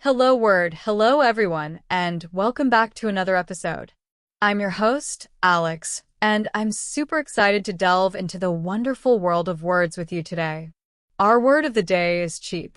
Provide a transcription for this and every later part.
Hello everyone, and welcome back to another episode. I'm your host, Alex, and I'm super excited to delve into the wonderful world of words with you today. Our word of the day is cheap.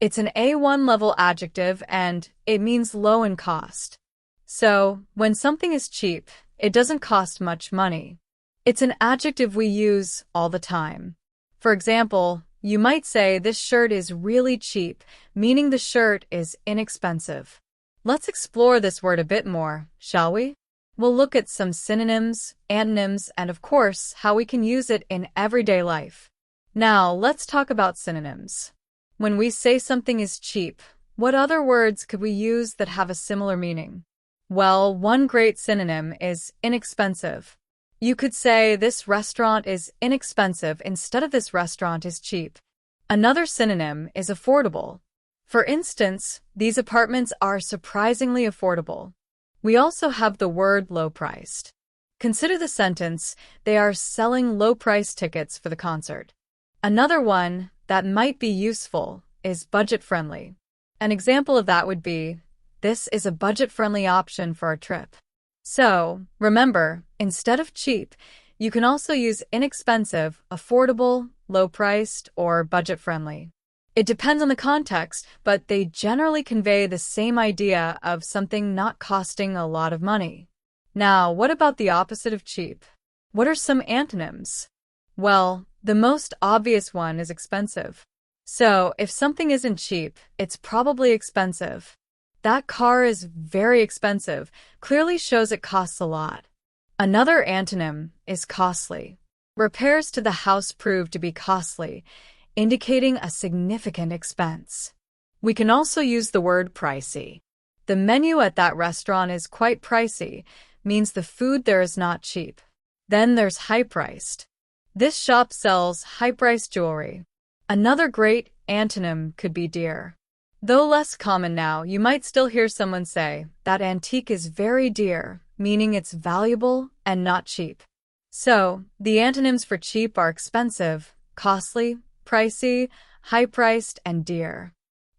It's an A1 level adjective and it means low in cost. So, when something is cheap, it doesn't cost much money. It's an adjective we use all the time. For example, you might say this shirt is really cheap, meaning the shirt is inexpensive. Let's explore this word a bit more, shall we? We'll look at some synonyms, antonyms, and of course, how we can use it in everyday life. Now, let's talk about synonyms. When we say something is cheap, what other words could we use that have a similar meaning? Well, one great synonym is inexpensive. You could say this restaurant is inexpensive instead of this restaurant is cheap. Another synonym is affordable. For instance, these apartments are surprisingly affordable. We also have the word low-priced. Consider the sentence, they are selling low-priced tickets for the concert. Another one that might be useful is budget-friendly. An example of that would be, this is a budget-friendly option for our trip. So, remember, instead of cheap, you can also use inexpensive, affordable, low-priced, or budget-friendly. It depends on the context, but they generally convey the same idea of something not costing a lot of money. Now, what about the opposite of cheap? What are some antonyms? Well, the most obvious one is expensive. So, if something isn't cheap, it's probably expensive. That car is very expensive, clearly shows it costs a lot. Another antonym is costly. Repairs to the house prove to be costly, indicating a significant expense. We can also use the word pricey. The menu at that restaurant is quite pricey, means the food there is not cheap. Then there's high-priced. This shop sells high-priced jewelry. Another great antonym could be dear. Though less common now, you might still hear someone say, that antique is very dear, meaning it's valuable and not cheap. So, the antonyms for cheap are expensive, costly, pricey, high-priced, and dear.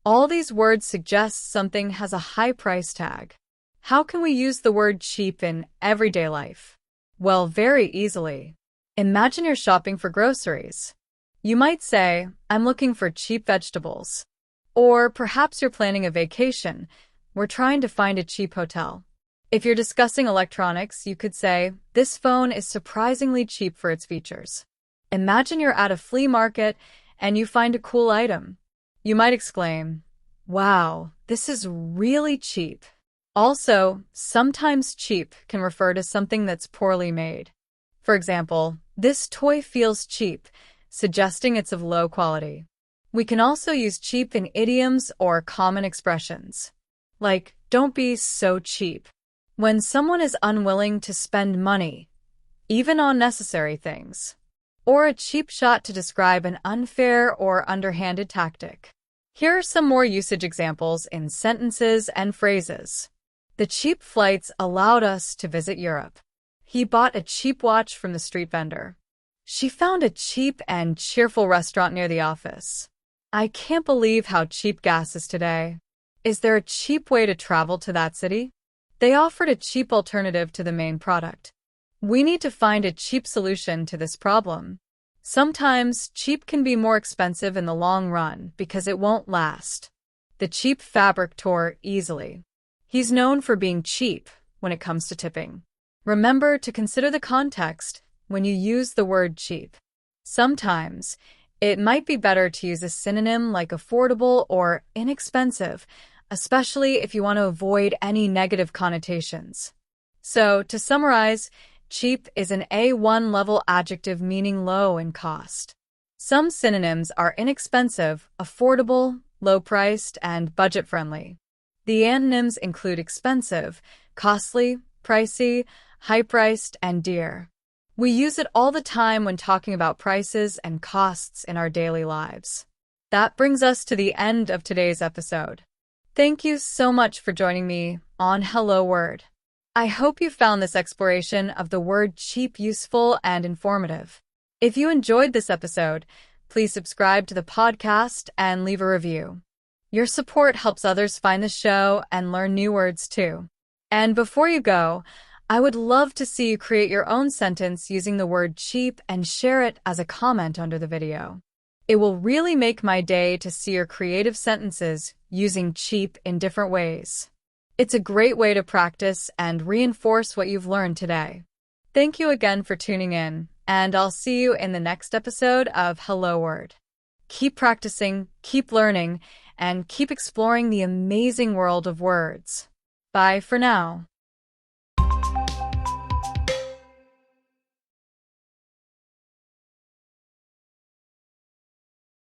All these words suggest something has a high price tag. How can we use the word cheap in everyday life? Well, very easily. Imagine you're shopping for groceries. You might say, I'm looking for cheap vegetables. Or perhaps you're planning a vacation. We're trying to find a cheap hotel. If you're discussing electronics, you could say, this phone is surprisingly cheap for its features. Imagine you're at a flea market and you find a cool item. You might exclaim, wow, this is really cheap. Also, sometimes cheap can refer to something that's poorly made. For example, this toy feels cheap, suggesting it's of low quality. We can also use cheap in idioms or common expressions. Like, don't be so cheap. When someone is unwilling to spend money, even on necessary things. Or a cheap shot to describe an unfair or underhanded tactic. Here are some more usage examples in sentences and phrases. The cheap flights allowed us to visit Europe. He bought a cheap watch from the street vendor. She found a cheap and cheerful restaurant near the office. I can't believe how cheap gas is today. Is there a cheap way to travel to that city? They offered a cheap alternative to the main product. We need to find a cheap solution to this problem. Sometimes, cheap can be more expensive in the long run because it won't last. The cheap fabric tore easily. He's known for being cheap when it comes to tipping. Remember to consider the context when you use the word cheap. Sometimes, it might be better to use a synonym like affordable or inexpensive, especially if you want to avoid any negative connotations. So, to summarize, cheap is an A1 level adjective meaning low in cost. Some synonyms are inexpensive, affordable, low-priced, and budget-friendly. The antonyms include expensive, costly, pricey, high-priced, and dear. We use it all the time when talking about prices and costs in our daily lives. That brings us to the end of today's episode. Thank you so much for joining me on Hello Word. I hope you found this exploration of the word cheap useful and informative. If you enjoyed this episode, please subscribe to the podcast and leave a review. Your support helps others find the show and learn new words too. And before you go, I would love to see you create your own sentence using the word cheap and share it as a comment under the video. It will really make my day to see your creative sentences using cheap in different ways. It's a great way to practice and reinforce what you've learned today. Thank you again for tuning in, and I'll see you in the next episode of Hello Word. Keep practicing, keep learning, and keep exploring the amazing world of words. Bye for now.